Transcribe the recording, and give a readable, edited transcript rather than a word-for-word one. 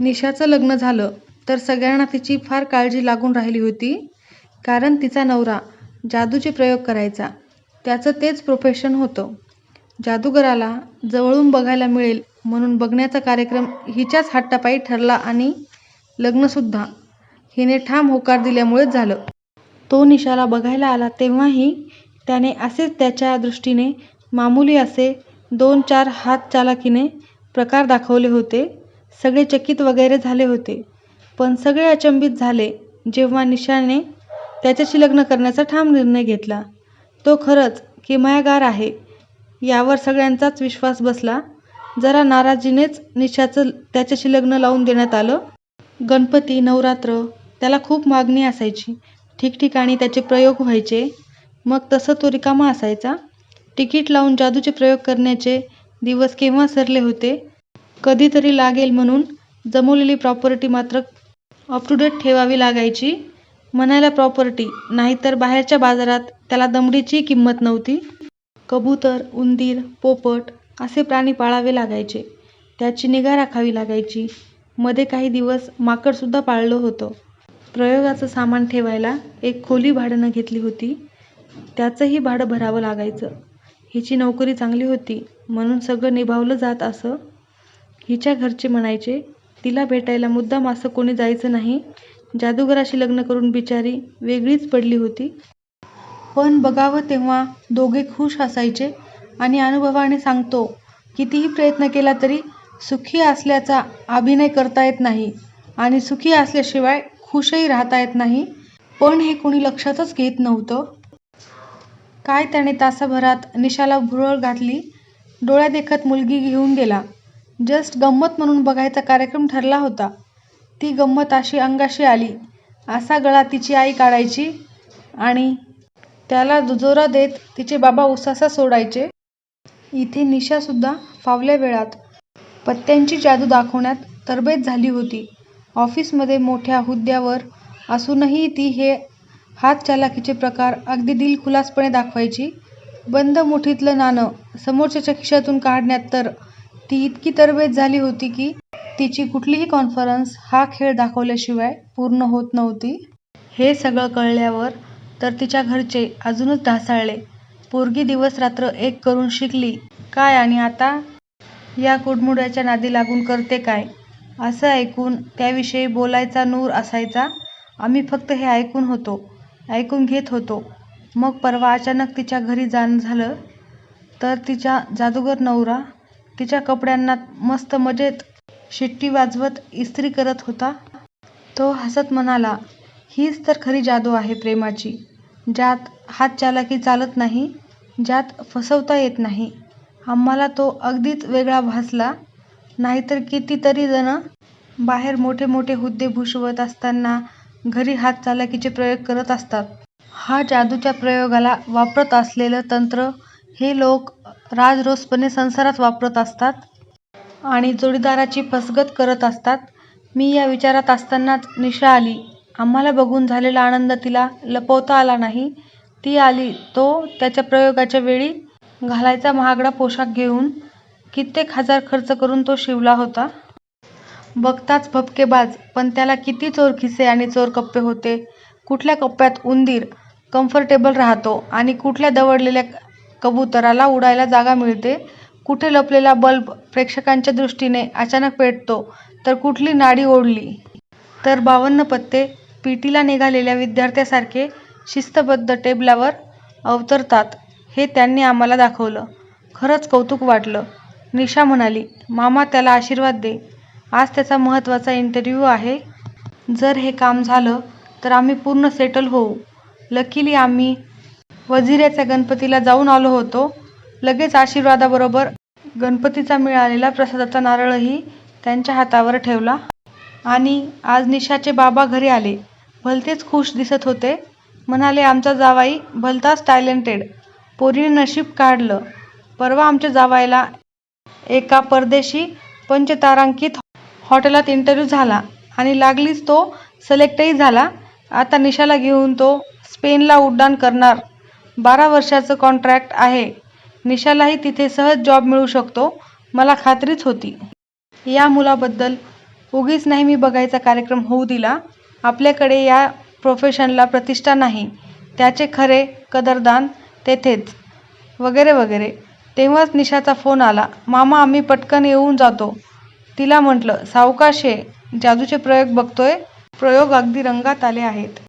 निशाचं लग्न झालं तर सगळ्यांना तिची फार काळजी लागून राहिली होती. कारण तिचा नवरा जादूचे प्रयोग करायचा. त्याचं तेच प्रोफेशन होतं. जादूगराला जवळून बघायला मिळेल म्हणून बघण्याचा कार्यक्रम हिच्याच हट्टापायी ठरला आणि लग्नसुद्धा हिने ठाम होकार दिल्यामुळेच झालं. तो निशाला बघायला आला तेव्हाही त्याने असेच त्याच्या दृष्टीने मामूली असे 2-4 हातचलाखीने प्रकार दाखवले होते. सगळे चकित वगैरे झाले होते. पण सगळे अचंबित झाले जेव्हा निशाने त्याच्याशी लग्न करण्याचा ठाम निर्णय घेतला. तो खरंच किमयागार आहे यावर सगळ्यांचाच विश्वास बसला. जरा नाराजीनेच निशाचं त्याच्याशी लग्न लावून देण्यात आलं. गणपती, नवरात्र त्याला खूप मागणी असायची. ठिकठिकाणी त्याचे प्रयोग व्हायचे. मग तसं तो रिकामा असायचा. तिकीट लावून जादूचे प्रयोग करण्याचे दिवस केव्हा सरले होते. कधीतरी लागेल म्हणून जमवलेली प्रॉपर्टी मात्र अप टू डेट ठेवावी लागायची. म्हणायला प्रॉपर्टी, नाहीतर बाहेरच्या बाजारात त्याला दमडीचीही किंमत नव्हती. कबूतर, उंदीर, पोपट असे प्राणी पाळावे लागायचे. त्याची निगा राखावी लागायची. मध्ये काही दिवस माकडसुद्धा पाळलं होतं. प्रयोगाचं सामान ठेवायला एक खोली भाड्यानं घेतली होती. त्याचंही भाडं भरावं लागायचं. हिची नोकरी चांगली होती म्हणून सगळं निभावलं जात असं. हिच्या घरचे म्हणायचे तिला भेटायला मुद्दाम असं कोणी जायचं नाही. जादूगराशी लग्न करून बिचारी वेगळीच पडली होती. पण बघावं तेव्हा दोघे खुश असायचे. आणि अनुभवाने सांगतो, कितीही प्रयत्न केला तरी सुखी असल्याचा अभिनय करता येत नाही आणि सुखी असल्याशिवाय खुशही राहता येत नाही. पण हे कोणी लक्षातच घेत नव्हतं. काय त्याने तासाभरात निशाला भुरळ घातली. डोळ्यादेखत मुलगी घेऊन गेला. जस्ट गंमत म्हणून बघायचा कार्यक्रम ठरला होता. ती गंमत अशी अंगाशी आली. असा गळा तिची आई काढायची आणि त्याला दुजोरा देत तिचे बाबा उसासा सोडायचे. इथे निशासुद्धा फावल्या वेळात पत्त्यांची जादू दाखवण्यात तरबेज झाली होती. ऑफिसमध्ये मोठ्या हुद्द्यावर असूनही ती हे हातचलाखीचे प्रकार अगदी दिलखुलासपणे दाखवायची. बंद मुठीतलं नाणं समोरच्याच्या खिशातून काढण्यात तर ती इतकी तरबेज झाली होती की तिची कुठलीही कॉन्फरन्स हा खेळ दाखवल्याशिवाय पूर्ण होत नव्हती. हे सगळं कळल्यावर तर तिच्या घरचे अजूनच ढासळले. पोरगी दिवस-रात्र एक करून शिकली काय आणि आता या कुडमुड्याच्या नादी लागून करते काय, असं ऐकून त्याविषयी बोलायचा नूर असायचा. आम्ही फक्त हे ऐकून घेत होतो. मग परवा अचानक तिच्या घरी जाणं झालं तर तिचा जादूगर नवरा तिच्या कपड्यांना मस्त मजेत शिट्टी वाजवत इस्त्री करत होता. तो हसत म्हणाला, हीच तर खरी जादू आहे प्रेमाची, ज्यात हातचलाखी चालत नाही, ज्यात फसवता येत नाही. आम्हाला तो अगदीच वेगळा भासला. नाहीतर कितीतरी जण बाहेर मोठे मोठे हुद्दे भूषवत असताना घरी हातचलाखीचे प्रयोग करत असतात. हा जादूच्या प्रयोगाला वापरत असलेलं तंत्र हे लोक राजरोसपणे संसारात वापरत असतात आणि जोडीदाराची फसगत करत असतात. मी या विचारात असतानाच निशा आली. आम्हाला बघून झालेला आनंद तिला लपवता आला नाही. ती आली तो त्याच्या प्रयोगाच्या वेळी घालायचा महागडा पोशाख घेऊन. कित्येक हजार खर्च करून तो शिवला होता. बघताच भपकेबाज, पण त्याला किती चोरखिसे आणि चोरकप्पे होते. कुठल्या कप्प्यात उंदीर कम्फर्टेबल राहतो आणि कुठल्या दवडलेल्या कबुतराला उडायला जागा मिळते. कुठे लपलेला बल्ब प्रेक्षकांच्या दृष्टीने अचानक पेटतो तर कुठली नाडी ओढली तर 52 पत्ते पीटीला निघालेल्या विद्यार्थ्यासारखे शिस्तबद्ध टेबलावर अवतरतात, हे त्यांनी आम्हाला दाखवलं. खरंच कौतुक वाटलं. निशा म्हणाली, मामा त्याला आशीर्वाद दे. आज त्याचा महत्त्वाचा इंटरव्ह्यू आहे. जर हे काम झालं तर आम्ही पूर्ण सेटल होऊ. लकीली आम्ही वझिऱ्याच्या गणपतीला जाऊन आलो होतो. लगेच आशीर्वादाबरोबर गणपतीचा मिळालेला प्रसादाचा नारळही त्यांच्या हातावर ठेवला. आणि आज निशाचे बाबा घरी आले. भलतेच खुश दिसत होते. म्हणाले, आमचा जावाई भलताच टॅलेंटेड. पोरीने नशीब काढलं. परवा आमच्या जावाईला एका परदेशी पंचतारांकित हॉटेलात इंटरव्ह्यू झाला आणि लागलीच तो सिलेक्टही झाला. आता निशाला घेऊन तो स्पेनला उड्डाण करणार. 12 वर्षाचं कॉन्ट्रॅक्ट आहे. निशालाही तिथे सहज जॉब मिळू शकतो. मला खात्रीच होती. या मुलाबद्दल उगीच नाही मी बघायचा कार्यक्रम होऊ दिला. आपल्याकडे या प्रोफेशनला प्रतिष्ठा नाही, त्याचे खरे कदरदान तेथेच, वगैरे वगैरे. तेव्हाच निशाचा फोन आला. मामा आम्ही पटकन येऊन जातो. तिला म्हटलं, सावकाश ये, जादूचे प्रयोग बघतोय. प्रयोग अगदी रंगात आले आहेत.